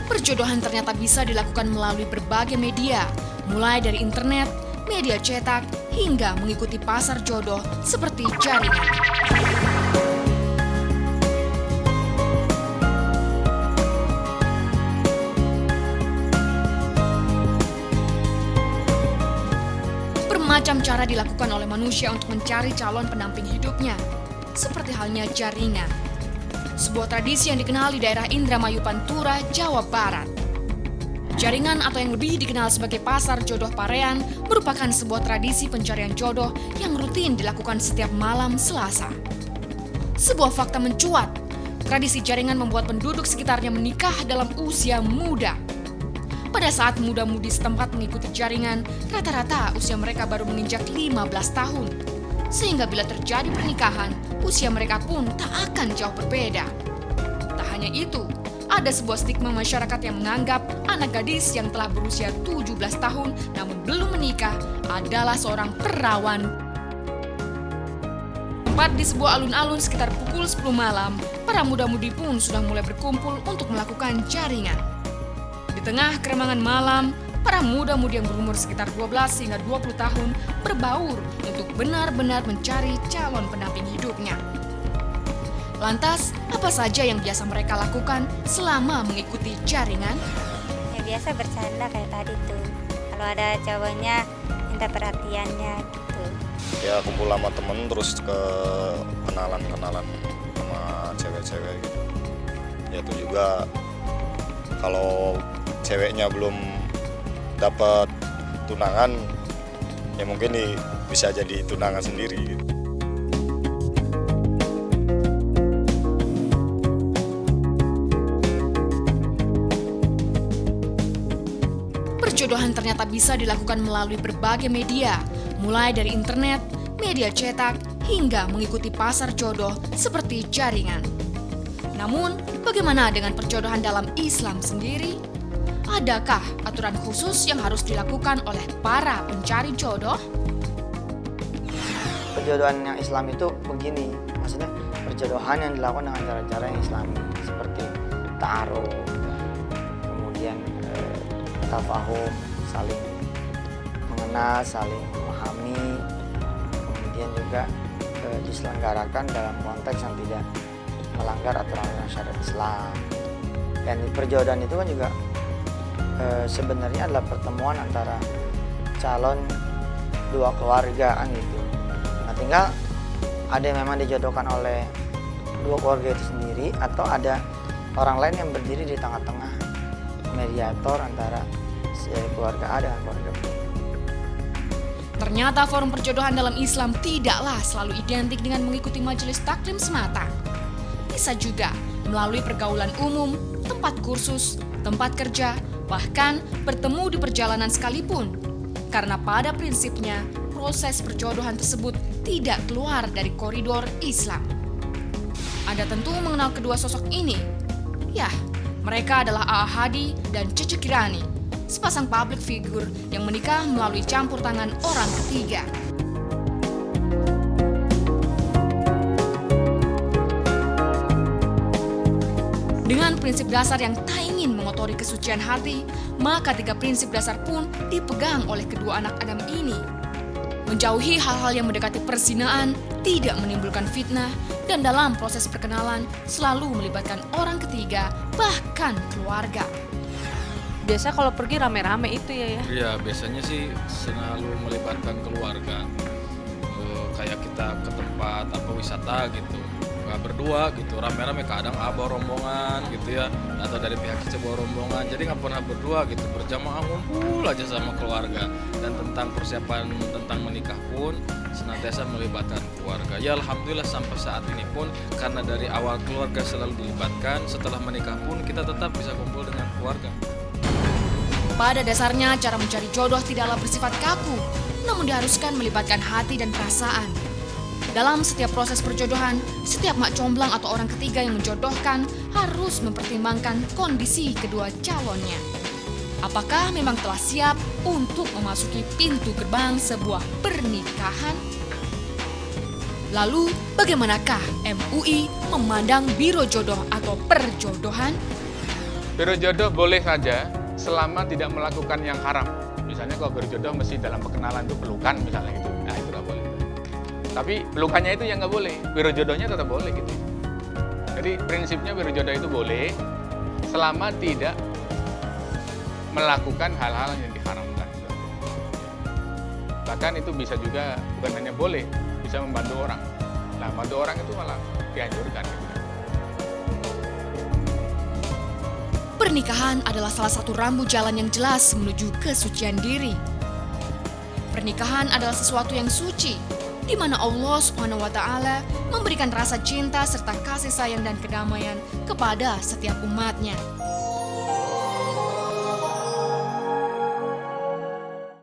Perjodohan ternyata bisa dilakukan melalui berbagai media, mulai dari internet, media cetak, hingga mengikuti pasar jodoh seperti jaringan. Bermacam cara dilakukan oleh manusia untuk mencari calon pendamping hidupnya, seperti halnya jaringan. Sebuah tradisi yang dikenal di daerah Indramayu Pantura, Jawa Barat. Jaringan atau yang lebih dikenal sebagai pasar jodoh parean merupakan sebuah tradisi pencarian jodoh yang rutin dilakukan setiap malam Selasa. Sebuah fakta mencuat, tradisi jaringan membuat penduduk sekitarnya menikah dalam usia muda. Pada saat muda-mudi setempat mengikuti jaringan, rata-rata usia mereka baru menginjak 15 tahun. Sehingga bila terjadi pernikahan, usia mereka pun tak akan jauh berbeda. Tak hanya itu, ada sebuah stigma masyarakat yang menganggap anak gadis yang telah berusia 17 tahun namun belum menikah adalah seorang perawan. Tepat di sebuah alun-alun sekitar pukul 10 malam, para muda-mudi pun sudah mulai berkumpul untuk melakukan jaringan. Di tengah keremangan malam, para muda-mudi yang berumur sekitar 12 hingga 20 tahun berbaur untuk benar-benar mencari calon pendamping hidupnya. Lantas, apa saja yang biasa mereka lakukan selama mengikuti jaringan? Ya biasa bercanda kayak tadi tuh. Kalau ada cowoknya minta perhatiannya gitu. Ya kumpul sama temen terus ke kenalan-kenalan sama cewek-cewek gitu. Ya itu juga kalau ceweknya belum dapat tunangan, ya mungkin bisa jadi tunangan sendiri gitu. Perjodohan ternyata bisa dilakukan melalui berbagai media, mulai dari internet, media cetak, hingga mengikuti pasar jodoh seperti jaringan. Namun, bagaimana dengan perjodohan dalam Islam sendiri? Adakah aturan khusus yang harus dilakukan oleh para pencari jodoh? Perjodohan yang Islam itu begini, maksudnya perjodohan yang dilakukan dengan cara-cara yang Islami seperti ta'aruf, kemudian tafahum, saling mengenal, saling memahami, kemudian juga diselenggarakan dalam konteks yang tidak melanggar aturan syariat Islam. Dan perjodohan itu kan juga sebenarnya adalah pertemuan antara calon dua keluarga gitu. Nah, tinggal ada yang memang dijodohkan oleh dua keluarga itu sendiri atau ada orang lain yang berdiri di tengah-tengah mediator antara keluarga A dengan keluarga B. Ternyata forum perjodohan dalam Islam tidaklah selalu identik dengan mengikuti majelis taklim semata. Bisa juga melalui pergaulan umum, tempat kursus, tempat kerja, bahkan bertemu di perjalanan sekalipun. Karena pada prinsipnya, proses perjodohan tersebut tidak keluar dari koridor Islam. Anda tentu mengenal kedua sosok ini. Yah, mereka adalah A.A. Hadi dan Cece Kirani, sepasang public figure yang menikah melalui campur tangan orang ketiga. Dengan prinsip dasar yang tak ingin mengotori kesucian hati, maka tiga prinsip dasar pun dipegang oleh kedua anak Adam ini. Menjauhi hal-hal yang mendekati perzinaan, tidak menimbulkan fitnah, dan dalam proses perkenalan selalu melibatkan orang ketiga, bahkan keluarga. Biasa kalau pergi rame-rame itu ya? Iya, biasanya sih selalu melibatkan keluarga. Kayak kita ke tempat wisata gitu. Nggak berdua gitu, rame-rame, kadang bawa rombongan gitu ya, atau dari pihak kita bawa rombongan, jadi nggak pernah berdua gitu, berjamaah ngumpul aja sama keluarga. Dan tentang persiapan tentang menikah pun senantiasa melibatkan keluarga. Ya alhamdulillah sampai saat ini pun karena dari awal keluarga selalu dilibatkan, setelah menikah pun kita tetap bisa kumpul dengan keluarga. Pada dasarnya cara mencari jodoh tidaklah bersifat kaku, namun diharuskan melibatkan hati dan perasaan. Dalam setiap proses perjodohan, setiap mak comblang atau orang ketiga yang menjodohkan harus mempertimbangkan kondisi kedua calonnya. Apakah memang telah siap untuk memasuki pintu gerbang sebuah pernikahan? Lalu, bagaimanakah MUI memandang biro jodoh atau perjodohan? Berjodoh boleh saja selama tidak melakukan yang haram. Misalnya kalau berjodoh mesti dalam perkenalan itu pelukan misalnya gitu. Nah itu nggak boleh. Tapi pelukannya itu yang nggak boleh. Berjodohnya tetap boleh gitu. Jadi prinsipnya berjodoh itu boleh selama tidak melakukan hal-hal yang diharamkan. Bahkan itu bisa juga bukan hanya boleh, bisa membantu orang. Nah, membantu orang itu malah dianjurkan. Gitu. Pernikahan adalah salah satu rambu jalan yang jelas menuju kesucian diri. Pernikahan adalah sesuatu yang suci, di mana Allah Subhanahu wa Ta'ala memberikan rasa cinta serta kasih sayang dan kedamaian kepada setiap umatnya.